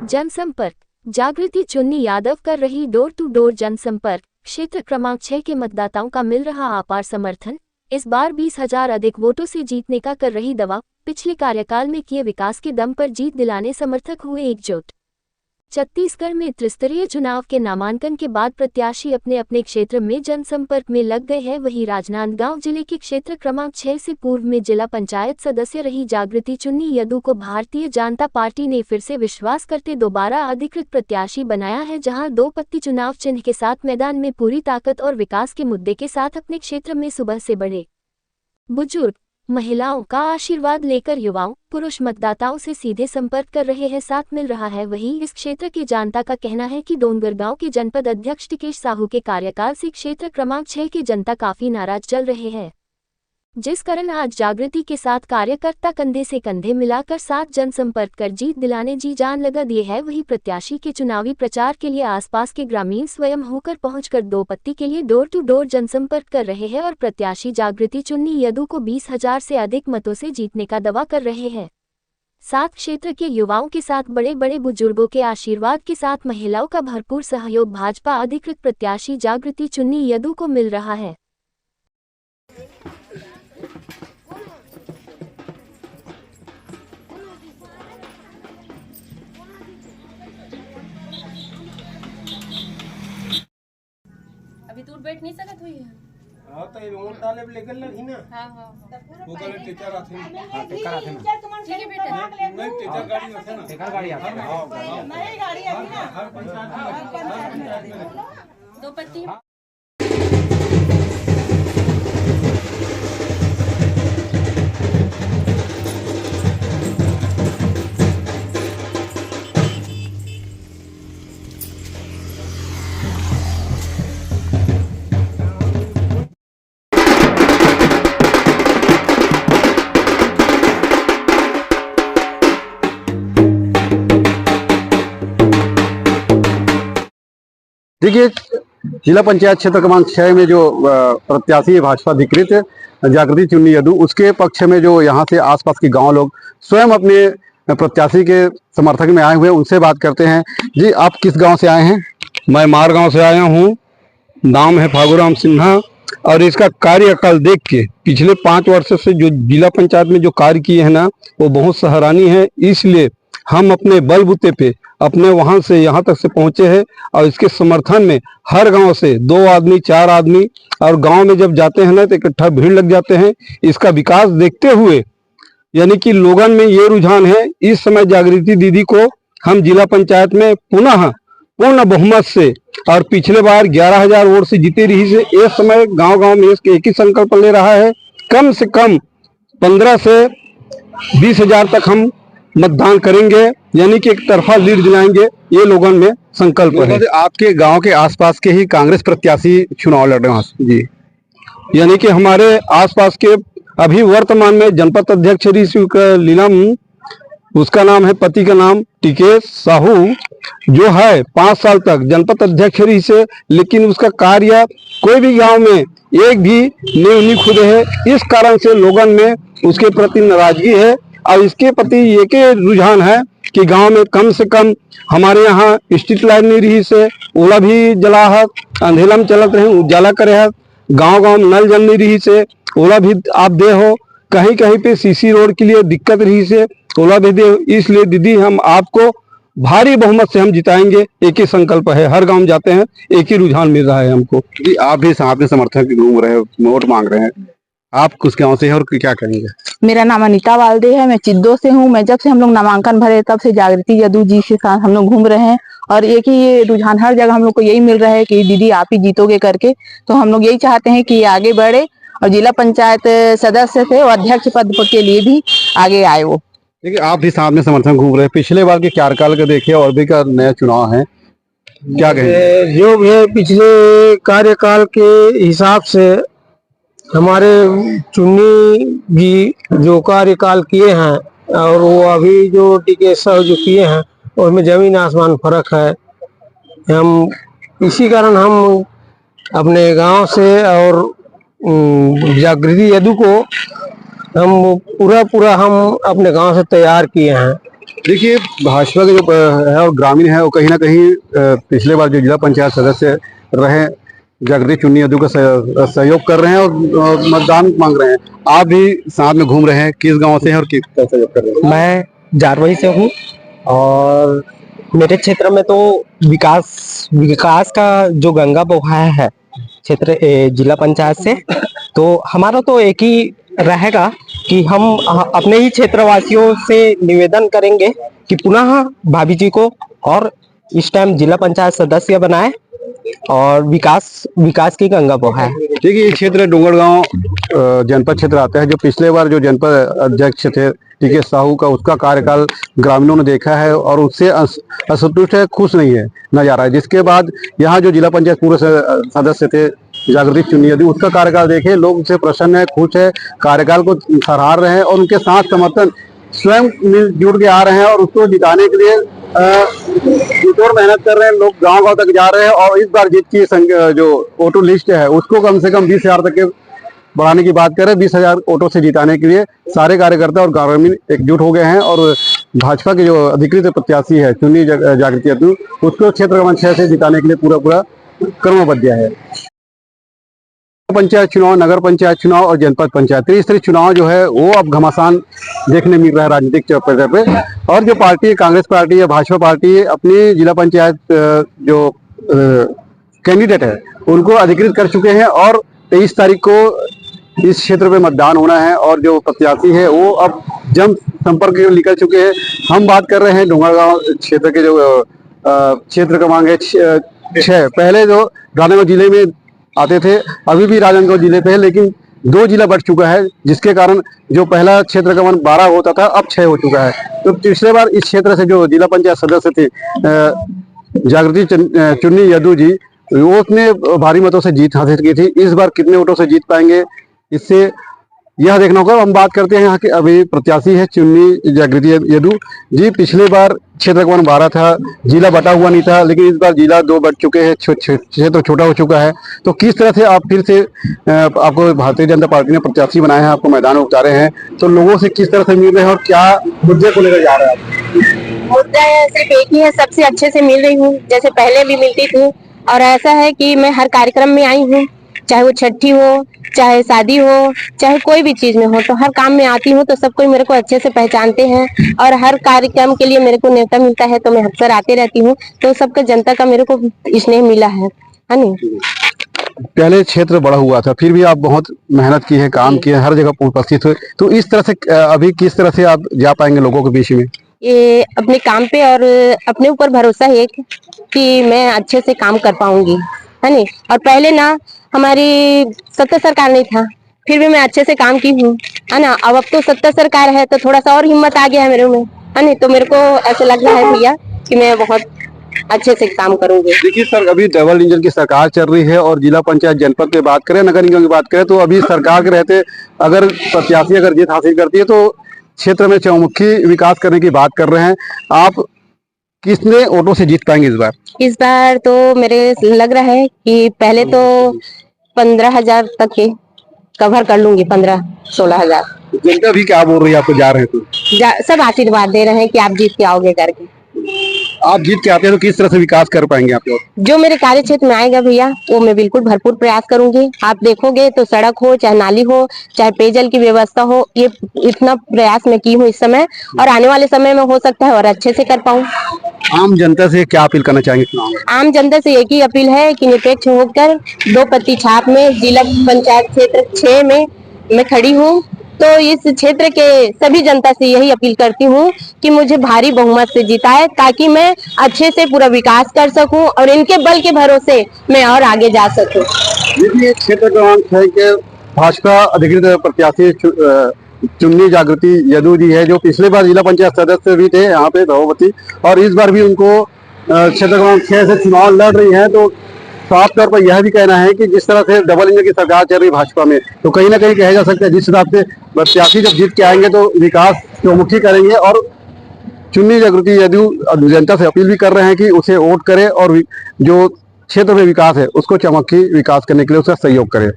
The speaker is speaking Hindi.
जनसंपर्क। जागृति चुन्नी यादव कर रही डोर टू डोर जनसंपर्क। क्षेत्र क्रमांक 6 के मतदाताओं का मिल रहा अपार समर्थन। इस बार 20,000 अधिक वोटों से जीतने का कर रही दावा। पिछले कार्यकाल में किए विकास के दम पर जीत दिलाने समर्थक हुए एकजुट। छत्तीसगढ़ में त्रिस्तरीय चुनाव के नामांकन के बाद प्रत्याशी अपने अपने क्षेत्र में जनसंपर्क में लग गए हैं। वहीं राजनांदगांव जिले के क्षेत्र क्रमांक 6 से पूर्व में जिला पंचायत सदस्य रही जागृति चुन्नी यादव को भारतीय जनता पार्टी ने फिर से विश्वास करते दोबारा अधिकृत प्रत्याशी बनाया है, जहां 2 पत्ती चुनाव चिन्ह के साथ मैदान में पूरी ताकत और विकास के मुद्दे के साथ अपने क्षेत्र में सुबह से बड़े बुजुर्ग महिलाओं का आशीर्वाद लेकर युवाओं पुरुष मतदाताओं से सीधे संपर्क कर रहे हैं, साथ मिल रहा है। वहीं इस क्षेत्र के जनता का कहना है कि डोंगरगांव के जनपद अध्यक्ष टिकेश साहू के कार्यकाल से क्षेत्र क्रमांक 6 की जनता काफी नाराज चल रहे हैं, जिस कारण आज जागृति के साथ कार्यकर्ता कंधे से कंधे मिलाकर साथ जनसंपर्क कर जीत दिलाने जी जान लगा दिए है। वहीं प्रत्याशी के चुनावी प्रचार के लिए आसपास के ग्रामीण स्वयं होकर पहुंचकर 2 पत्ती के लिए डोर टू डोर जनसंपर्क कर रहे हैं और प्रत्याशी जागृति चुन्नी यादव को 20,000 से अधिक मतों से जीतने का दावा कर रहे हैं। साथ क्षेत्र के युवाओं के साथ बड़े बड़े बुजुर्गों के आशीर्वाद के साथ महिलाओं का भरपूर सहयोग भाजपा अधिकृत प्रत्याशी जागृति चुन्नी यादव को मिल रहा है। अभी दूर बैठ नहीं सकत हुई है। हां तो ये वोट डाले लेकर लगी ना। हां वो गले टीचर आथे। ठीक है बेटा। नहीं टीचर गाड़ी आथे ना। टीचर गाड़ी आथे ना। नई गाड़ी आती ना। हर पंचायत में 2 पत्ती। देखिए, जिला पंचायत क्षेत्र क्रमांक 6 में जो प्रत्याशी है भाजपा अधिकृत जागृति चुन्नी यादव, उसके पक्ष में जो यहाँ से आसपास के गांव लोग स्वयं अपने प्रत्याशी के समर्थक में आए हुए हैं, उनसे बात करते हैं। जी, आप किस गांव से आए हैं? मैं मार गांव से आया हूँ। नाम है फागुराम सिन्हा। और इसका कार्यकाल देख के पिछले 5 वर्ष से जो जिला पंचायत में जो कार्य किए हैं ना, वो बहुत सराहनीय है। इसलिए हम अपने बलबूते पे अपने वहां से यहाँ तक से पहुंचे हैं और इसके समर्थन में हर गांव से 2 आदमी 4 आदमी, और गांव में जब जाते हैं ना तो इकट्ठा भीड़ लग जाते हैं। इसका विकास देखते हुए यानी कि लोगन में ये रुझान है, इस समय जागृति दीदी को हम जिला पंचायत में पुनः पूर्ण बहुमत से और पिछले बार 11,000 वोट से जीती रही से इस समय गांव-गांव में इसके एक ही संकल्प ले रहा है, कम से कम 15 से 20,000 तक हम मतदान करेंगे, यानी कि एक तरफा लीड दिलाएंगे। ये लोगों में संकल्प है। आपके गांव के आसपास के ही कांग्रेस प्रत्याशी चुनाव लड़ रहे हैं जी, यानी कि हमारे आसपास के अभी वर्तमान में जनपद अध्यक्ष लीलम, उसका नाम है, पति का नाम टिकेश साहू, जो है 5 साल तक जनपद अध्यक्ष रही से, लेकिन उसका कार्य कोई भी गांव में एक भी नींव नहीं खुदे है। इस कारण से लोगों में उसके प्रति नाराजगी है और इसके प्रति ये के रुझान है कि गांव में कम से कम हमारे यहाँ स्ट्रीट लाइट नहीं रही से, ओला भी जला है, अंधेला में चलत रहे उजाला करे है, गांव-गांव में नल जल नहीं रही से, ओला भी आप दे हो, कहीं कहीं पे सीसी रोड के लिए दिक्कत रही से ओला भी दे। इसलिए दीदी हम आपको भारी बहुमत से हम जिताएंगे। एक ही संकल्प है, हर गांव जाते हैं एक ही रुझान मिल रहा है हमको। जी, आप भी साथ में समर्थक घूम रहे हैं, वोट मांग रहे हैं, आप किस गांव से हैं और क्या कहेंगे? मेरा नाम अनीता वालदे है, मैं चिद्दो से हूँ। मैं जब से हम लोग नामांकन भरे तब से जागृति यादव जी के साथ हम लोग घूम रहे हैं और एक ही ये रुझान हर जगह हम लोग को यही मिल रहा है कि दीदी आप ही जीतोगे करके। तो हम लोग यही चाहते हैं कि आगे बढ़े और जिला पंचायत सदस्य से और अध्यक्ष पद के लिए भी आगे आए। वो देखिए, आप भी साथ में समर्थन घूम रहे हैं, पिछले बार के कार्यकाल का देखिए और भी का नया चुनाव है, क्या कहेंगे? जो भी पिछले कार्यकाल के हिसाब से हमारे चुन्नी जी जो कार्यकाल किए हैं और वो अभी जो टिकेश साहू जो किए हैं, उसमें जमीन आसमान फर्क है। हम इसी कारण हम अपने गांव से और जागृति यादव को हम पूरा हम अपने गांव से तैयार किए हैं देखिए, भाजपा के जो है और ग्रामीण है वो कहीं ना कहीं पिछले बार जो जिला पंचायत सदस्य रहे जागृति चुन्नी यादव का सहयोग कर रहे हैं और मतदान मांग रहे हैं। आप भी साथ में घूम रहे हैं, किस गांव से हैं और किसका सहयोग कर रहे हैं? मैं जारवई से हूँ और मेरे क्षेत्र में तो विकास का जो गंगा बहाया है क्षेत्र जिला पंचायत से, तो हमारा तो एक ही रहेगा कि हम अपने ही क्षेत्रवासियों से निवेदन करेंगे कि पुनः भाभी जी को और इस टाइम जिला पंचायत सदस्य बनाए और विकास की गंगा बहाए। देखिए, ये क्षेत्र डोंगरगांव जनपद क्षेत्र आता है। जो पिछले बार जो जनपद अध्यक्ष थे टीके साहू का, उसका कार्यकाल ग्रामीणों ने देखा है और उससे असंतुष्ट है, खुश नहीं है नजर है। जिसके बाद यहाँ जो जिला पंचायत पूर्व सदस्य थे जागृति चुन्नी यादव, उसका कार्यकाल देखे लोग उनसे प्रसन्न है, खुश है, कार्यकाल को सराह रहे हैं और उनके साथ समर्थन स्वयं मिलजुल के आ रहे हैं और उसको जिताने के लिए और मेहनत कर रहे हैं। लोग गांव तक जा रहे हैं और इस बार जीत की जो वोटर लिस्ट है उसको कम से कम 20,000 तक के बढ़ाने की बात करें। 20,000 वोटों से जिताने के लिए सारे कार्यकर्ता और ग्रामीण एकजुट हो गए हैं और भाजपा के जो अधिकृत प्रत्याशी है चुन्नी जागृति यादव, उसको क्षेत्र क्रमांक 6 से जिताने के लिए पूरा क्रमबद्ध है। पंचायत चुनाव, नगर पंचायत चुनाव और जनपद पंचायत, त्रिस्तरीय चुनाव जो है वो अब घमासान देखने मिल रहा है राजनीतिक चौपर पे। और जो पार्टी कांग्रेस पार्टी है, भाजपा पार्टी अपनी जिला पंचायत जो कैंडिडेट है उनको अधिकृत कर चुके हैं और 23 तारीख को इस क्षेत्र पे मतदान होना है और जो प्रत्याशी है वो अब जन संपर्क निकल चुके हैं। हम बात कर रहे हैं डोंगरगांव क्षेत्र के जो क्षेत्र क्रमांक है 6। पहले जो राजनांदगांव जिले में आते थे, अभी भी राजनांदगांव जिले पे है, लेकिन 2 जिला बढ़ चुका है, जिसके कारण जो पहला क्षेत्र क्रमांक 12 होता था अब 6 हो चुका है। तो पिछले बार इस क्षेत्र से जो जिला पंचायत सदस्य थे जागृति चुन्नी यादव जी, वो उतने भारी मतों से जीत हासिल की थी। इस बार कितने वोटों से जीत पाएंगे, इससे यह देखना होगा। हम बात करते हैं यहाँ के अभी प्रत्याशी है चुन्नी जागृति यादव जी। पिछले बार क्षेत्र क्रमांक 12 था, जिला बटा हुआ नहीं था, लेकिन इस बार जिला 2 बढ़ चुके हैं, क्षेत्र छोटा हो चुका है। तो किस तरह से आप फिर से आपको भारतीय जनता पार्टी ने प्रत्याशी बनाया है, आपको मैदान में उतारे हैं, तो लोगों से किस तरह से मिल रहे हैं और क्या मुद्दे को लेकर जा रहे हैं? मुद्दा सिर्फ एक ही है, सबसे अच्छे से मिल रही हूँ जैसे पहले भी मिलती थी। और ऐसा है कि मैं हर कार्यक्रम में आई हूँ, चाहे वो छठी हो, चाहे शादी हो, चाहे कोई भी चीज में हो, तो हर काम में आती हूँ। तो सब कोई मेरे को अच्छे से पहचानते हैं और हर कार्यक्रम के लिए मेरे को न्योता मिलता है, तो मैं अक्सर आते रहती हूँ। तो सबका जनता का मेरे को स्नेह मिला है नहीं। पहले क्षेत्र बड़ा हुआ था, फिर भी आप बहुत मेहनत की है, काम किए, हर जगह उपस्थित हुए, तो इस तरह से अभी किस तरह से आप जा पाएंगे लोगों के बीच में? ये अपने काम पे और अपने ऊपर भरोसा है कि मैं अच्छे से काम कर पाऊंगी, है नहीं। और पहले ना हमारी सत्ता सरकार नहीं था, फिर भी मैं अच्छे से काम की हूँ, है ना। अब तो सत्ता सरकार है तो थोड़ा सा और हिम्मत आ गया है मेरे में, है नहीं। तो मेरे को ऐसा लग रहा है भैया कि मैं बहुत अच्छे से काम करूंगी। देखिए सर, अभी डबल इंजन की सरकार चल रही है और जिला पंचायत जनपद की बात करें, नगर निगम की बात करें, तो अभी सरकार के रहते अगर प्रत्याशी अगर जीत हासिल करती है तो क्षेत्र में चौमुखी विकास करने की बात कर रहे हैं। आप किसने वोटों से जीत पाएंगे इस बार? इस बार तो मेरे लग रहा है कि पहले तो 15,000 तक के कवर कर लूंगी, 15-16,000। जनता भी क्या बोल रही है आपको जा रहे हैं तो? सब आशीर्वाद दे रहे हैं कि आप जीत के आओगे करके। आप जीत के आते हैं तो किस तरह से विकास कर पाएंगे आप लोग? जो मेरे कार्य क्षेत्र में आएगा भैया वो मैं बिल्कुल भरपूर प्रयास करूंगी। आप देखोगे तो सड़क हो, चाहे नाली हो, चाहे पेयजल की व्यवस्था हो, ये इतना प्रयास मैं की हूँ इस समय और आने वाले समय में हो सकता है और अच्छे से कर पाऊँ। आम जनता से क्या अपील करना चाहेंगे चुनाव में? आम जनता से एक ही अपील है कि निरपेक्ष होकर 2 पत्ती छाप में जिला पंचायत क्षेत्र 6 में मैं खड़ी हूँ। तो इस क्षेत्र के सभी जनता से यही अपील करती हूँ कि मुझे भारी बहुमत से जिताए, ताकि मैं अच्छे से पूरा विकास कर सकूं और इनके बल के भरोसे मैं और आगे जा सकूं। देखिए, क्षेत्र क्रमांक 6 के भाजपा अधिकृत प्रत्याशी चुन्नी जागृति यादव जी है, जो पिछले बार जिला पंचायत सदस्य भी थे यहाँ पे भगवती, और इस बार भी उनको क्षेत्र क्रमांक 6 से चुनाव लड़ रही है। तो साफ तौर पर यह भी कहना है कि जिस तरह से डबल इंजन की सरकार चल रही भाजपा में, तो कहीं ना कहीं कहा जा सकता है जिस हिसाब से प्रत्याशी जब जीत के आएंगे तो विकास चौमुखी करेंगे। और चुन्नी जागृति यादव जनता से अपील भी कर रहे हैं कि उसे वोट करे और जो क्षेत्र में विकास है उसको चौमुखी विकास करने के लिए उसका सहयोग करे।